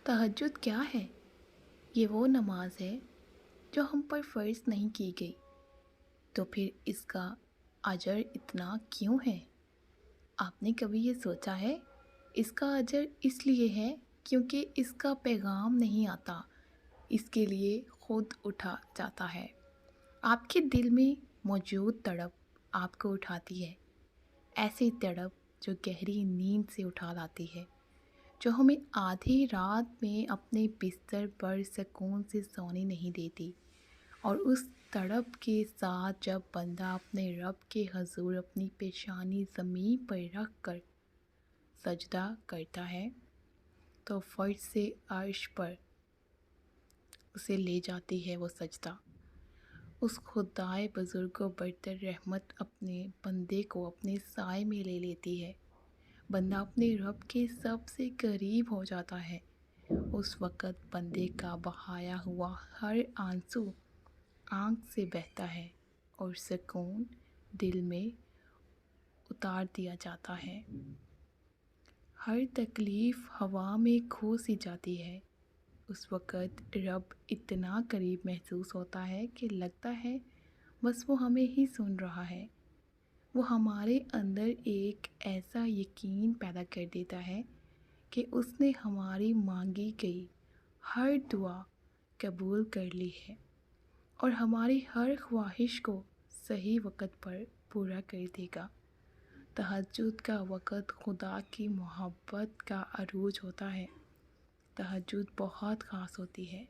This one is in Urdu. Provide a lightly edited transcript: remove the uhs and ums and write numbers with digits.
تہجد کیا ہے؟ یہ وہ نماز ہے جو ہم پر فرض نہیں کی گئی، تو پھر اس کا اجر اتنا کیوں ہے؟ آپ نے کبھی یہ سوچا ہے؟ اس کا اجر اس لیے ہے کیونکہ اس کا پیغام نہیں آتا، اس کے لیے خود اٹھا جاتا ہے۔ آپ کے دل میں موجود تڑپ آپ کو اٹھاتی ہے، ایسی تڑپ جو گہری نیند سے اٹھا لاتی ہے، جو ہمیں آدھی رات میں اپنے بستر پر سکون سے سونے نہیں دیتی۔ اور اس تڑپ کے ساتھ جب بندہ اپنے رب کے حضور اپنی پیشانی زمین پر رکھ کر سجدہ کرتا ہے تو فرش سے عرش پر اسے لے جاتی ہے وہ سجدہ۔ اس خدائے بزرگ و برتر رحمت اپنے بندے کو اپنے سائے میں لے لیتی ہے۔ بندہ اپنے رب کے سب سے قریب ہو جاتا ہے۔ اس وقت بندے کا بہایا ہوا ہر آنسو آنکھ سے بہتا ہے اور سکون دل میں اتار دیا جاتا ہے۔ ہر تکلیف ہوا میں کھو سی جاتی ہے۔ اس وقت رب اتنا قریب محسوس ہوتا ہے کہ لگتا ہے بس وہ ہمیں ہی سن رہا ہے۔ وہ ہمارے اندر ایک ایسا یقین پیدا کر دیتا ہے کہ اس نے ہماری مانگی گئی ہر دعا قبول کر لی ہے اور ہماری ہر خواہش کو صحیح وقت پر پورا کر دے گا۔ تہجد کا وقت خدا کی محبت کا عروج ہوتا ہے۔ تہجد بہت خاص ہوتی ہے۔